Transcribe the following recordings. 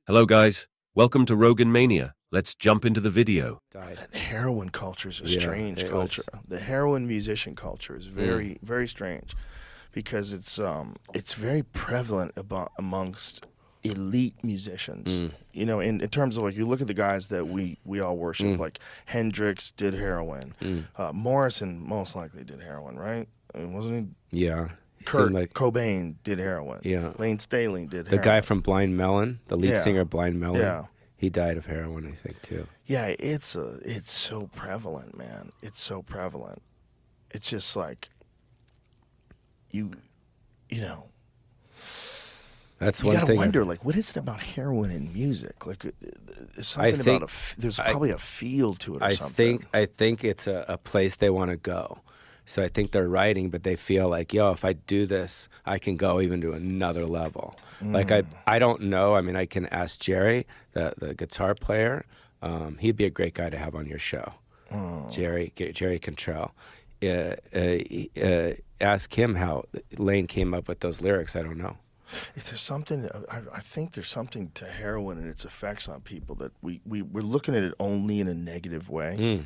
Hello guys, welcome to Rogan Mania. Let's jump into the video. That heroin culture is a strange culture. The heroin musician culture is very, very strange because it's very prevalent amongst elite musicians. You know, in terms of like, you look at the guys that we all worship, like Hendrix did heroin. Morrison most likely did heroin, right? I mean, wasn't he? Yeah. Cobain did heroin. Yeah. Lane Staley did heroin. The guy from Blind Melon, the lead singer of Blind Melon. Yeah. He died of heroin, I think, too. Yeah, it's so prevalent, man. It's so prevalent. It's just like you know. That's one thing. You gotta wonder, like, what is it about heroin and music? Like, there's something there's probably a feel to it or something. I think it's a place they want to go. So I think they're writing, but they feel like, yo, if I do this, I can go even to another level. Like, I don't know. I mean, I can ask Jerry, the guitar player. He'd be a great guy to have on your show. Jerry Cantrell. Ask him how Lane came up with those lyrics. I don't know. If there's something, I think there's something to heroin and its effects on people that we're looking at it only in a negative way.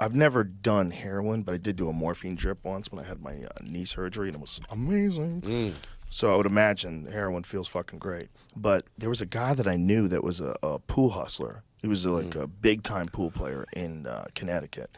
I've never done heroin, but I did do a morphine drip once when I had my knee surgery, and it was amazing. So I would imagine heroin feels fucking great. But there was a guy that I knew that was a pool hustler. He was like a big-time pool player in Connecticut,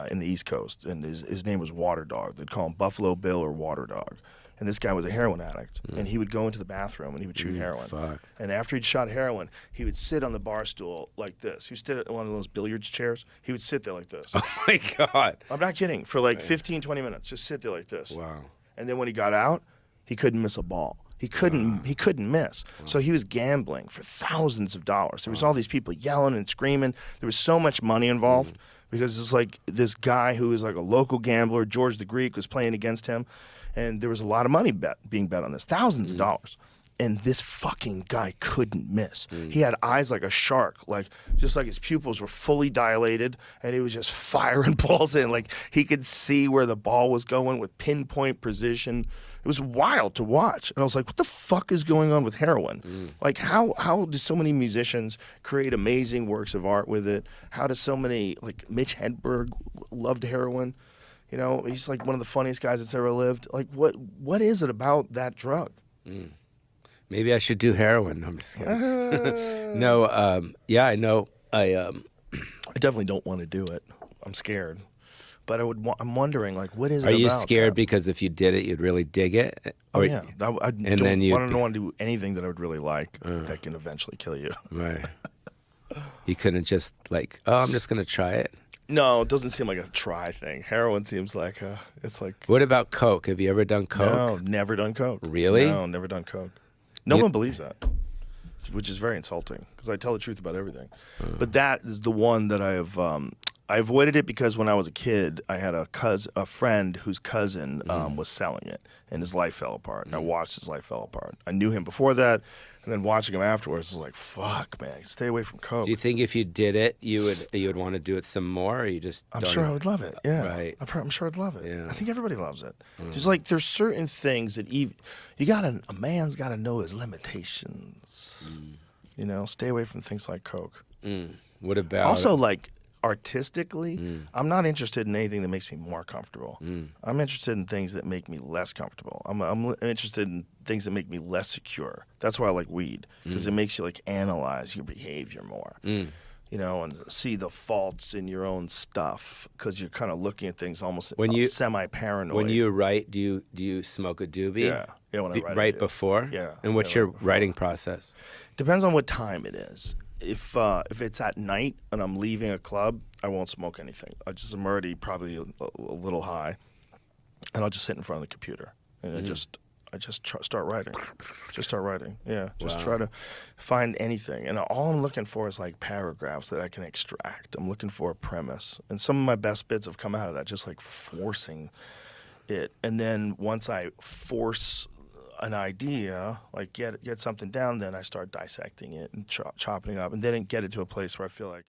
in the East Coast, and his name was Water Dog. They'd call him Buffalo Bill or Water Dog. And this guy was a heroin addict, and he would go into the bathroom and he would shoot heroin. Fuck. And after he'd shot heroin, he would sit on the bar stool like this. He would sit at one of those billiards chairs. He would sit there like this. Oh my God. I'm not kidding. For like 15, 20 minutes, just sit there like this. Wow. And then when he got out, he couldn't miss a ball. He couldn't miss. So he was gambling for thousands of dollars. There was all these people yelling and screaming. There was so much money involved because it's like this guy who was like a local gambler, George the Greek, was playing against him. And there was a lot of money being bet on this, thousands of dollars. And this fucking guy couldn't miss. He had eyes like a shark, like just like his pupils were fully dilated, and he was just firing balls in. Like he could see where the ball was going with pinpoint precision. It was wild to watch. And I was like, what the fuck is going on with heroin? Like how do so many musicians create amazing works of art with it? How do so many, like Mitch Hedberg loved heroin? You know, he's like one of the funniest guys that's ever lived. Like, what is it about that drug? Maybe I should do heroin. No, I'm just kidding. No, yeah, I know. I definitely don't want to do it. I'm scared. But I'm wondering, like, what is it Are about you scared that? because if you did it, you'd really dig it? Or, yeah. I don't want to do anything that I would really like that can eventually kill you. Right. You couldn't just like, oh, I'm just going to try it? No, it doesn't seem like a try thing. Heroin seems like it's like. What about coke? Have you ever done coke? No, never done coke. Really? No, never done coke. No one believes that, which is very insulting because I tell the truth about everything. But that is the one that I have. I avoided it because when I was a kid, I had a friend whose cousin was selling it, and his life fell apart. And I watched his life fall apart. I knew him before that, and then watching him afterwards, I was like, "Fuck, man, stay away from coke." Do you think if you did it, you would want to do it some more, or you just? I'm sure I would love it. Yeah, right. I'm sure I'd love it. Yeah. I think everybody loves it. There's certain things that a man's got to know his limitations. You know, stay away from things like coke. What about also like? Artistically, I'm not interested in anything that makes me more comfortable. I'm interested in things that make me less comfortable. I'm interested in things that make me less secure. That's why I like weed, because it makes you like analyze your behavior more, you know, and see the faults in your own stuff, because you're kind of looking at things almost semi-paranoid. When you write, do you smoke a doobie? Yeah. When I write, right before. Yeah. And what's your writing process? Depends on what time it is. If it's at night and I'm leaving a club, I won't smoke anything. I'm already probably a little high, and I'll just sit in front of the computer and I just start writing. Just start writing. Yeah. Just try to find anything, and all I'm looking for is like paragraphs that I can extract. I'm looking for a premise, and some of my best bits have come out of that, just like forcing it. And then once I force an idea, like get something down, then I start dissecting it and chopping it up, and then get it to a place where I feel like